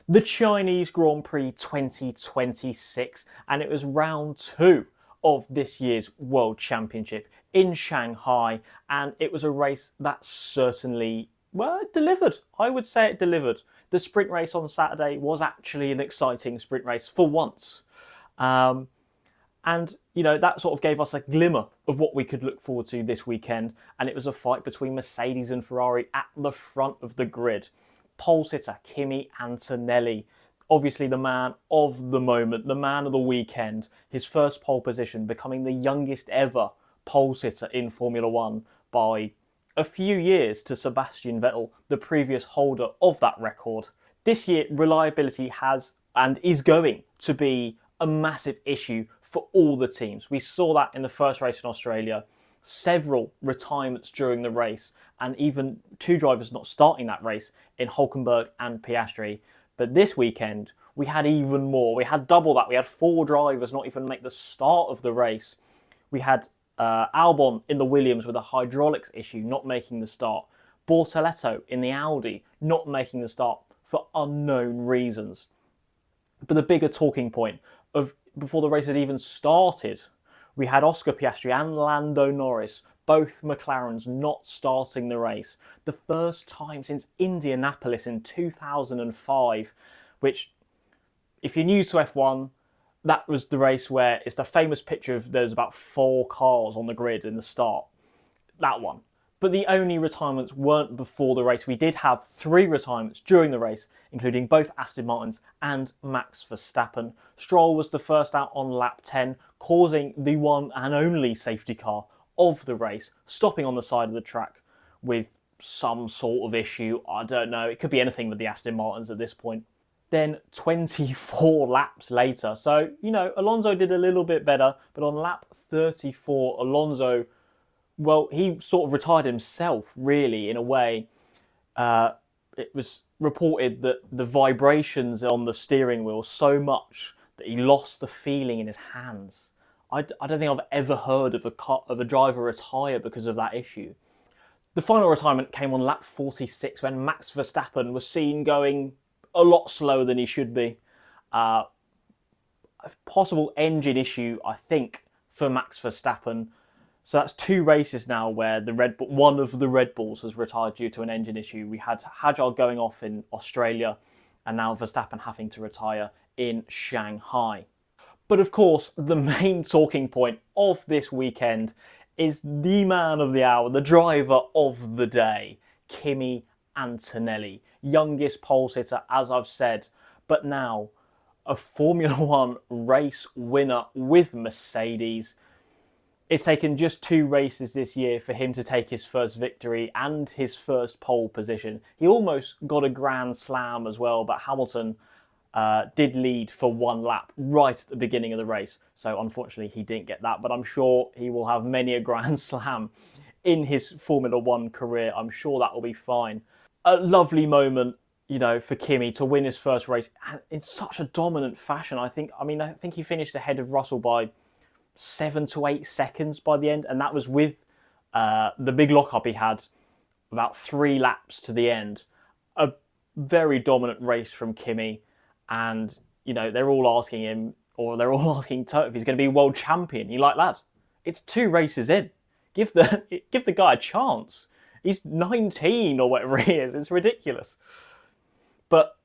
The Chinese Grand Prix 2026, and it was round two of this year's World Championship in Shanghai, and it was a race that certainly, well, it delivered. I would say it delivered. The sprint race on Saturday was actually an exciting sprint race for once. Um, and, that sort of gave us a glimmer of what we could look forward to this weekend. And it was a fight between Mercedes and Ferrari at the front of the grid. Pole sitter Kimi Antonelli, obviously the man of the moment, the man of the weekend. His first pole position, becoming the youngest ever pole sitter in Formula One by a few years to Sebastian Vettel, the previous holder of that record. This year, reliability has and is going to be a massive issue for all the teams. We saw that in the first race in Australia, several retirements during the race, and even two drivers not starting that race in Hulkenberg and Piastri. But this weekend, we had even more. We had double that. We had four drivers not even make the start of the race. We had Albon in the Williams with a hydraulics issue, not making the start. Bortoleto in the Audi, not making the start for unknown reasons. But the bigger talking point of before the race had even started, we had Oscar Piastri and Lando Norris, both McLarens, not starting the race. The first time since Indianapolis in 2005, which, if you're new to F1, that was the race where it's the famous picture of there's about four cars on the grid in the start. That one. But the only retirements weren't before the race. We did have three retirements during the race, including both Aston Martins and Max Verstappen. Stroll was the first out on lap 10, causing the one and only safety car of the race, stopping on the side of the track with some sort of issue. I don't know. It could be anything with the Aston Martins at this point. Then 24 laps later. So, Alonso did a little bit better, but on lap 34, Alonso, well, he sort of retired himself, really, in a way. It was reported that the vibrations on the steering wheel so much that he lost the feeling in his hands. I don't think I've ever heard of a driver retire because of that issue. The final retirement came on lap 46 when Max Verstappen was seen going a lot slower than he should be. A possible engine issue, I think, for Max Verstappen. So that's two races now where one of the Red Bulls has retired due to an engine issue. We had Hadjar going off in Australia, and now Verstappen having to retire in Shanghai. But of course, the main talking point of this weekend is the man of the hour, the driver of the day, Kimi Antonelli. Youngest pole sitter, as I've said, but now a Formula One race winner with Mercedes. It's taken just two races this year for him to take his first victory and his first pole position. He almost got a Grand Slam as well, but Hamilton did lead for one lap right at the beginning of the race. So unfortunately he didn't get that, but I'm sure he will have many a Grand Slam in his Formula One career. I'm sure that will be fine. A lovely moment, for Kimi to win his first race in such a dominant fashion. I think he finished ahead of Russell by 7 to 8 seconds by the end, and that was with the big lockup he had about 3 laps to the end. A very dominant race from Kimi, and they're all asking him, or they're all asking Toto if he's going to be world champion. You're like, lad, it's 2 races in. Give the guy a chance. He's 19 or whatever he is. It's ridiculous. But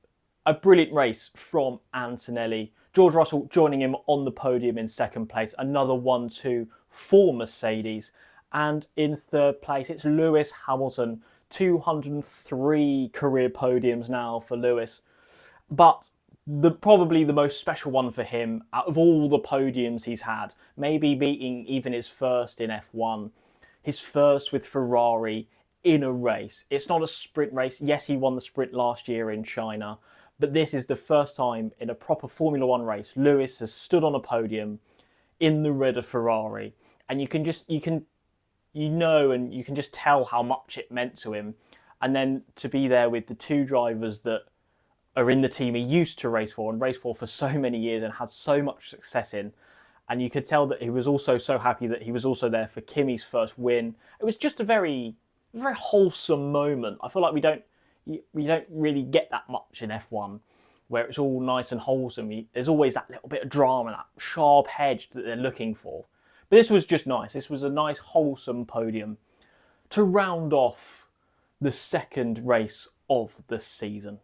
a brilliant race from Antonelli. George Russell joining him on the podium in second place. Another 1-2 for Mercedes. And in third place, it's Lewis Hamilton. 203 career podiums now for Lewis. But probably the most special one for him out of all the podiums he's had, maybe beating even his first in F1, his first with Ferrari in a race. It's not a sprint race. Yes, he won the sprint last year in China, but this is the first time in a proper Formula One race Lewis has stood on a podium in the red of Ferrari, and you can just tell how much it meant to him. And then to be there with the 2 drivers that are in the team he used to race for and raced for so many years and had so much success in. And you could tell that he was also so happy that he was also there for Kimi's first win. It was just a very, very wholesome moment. I feel like we don't really get that much in F1, where it's all nice and wholesome. There's always that little bit of drama, that sharp edge that they're looking for. But this was just nice. This was a nice, wholesome podium to round off the second race of the season.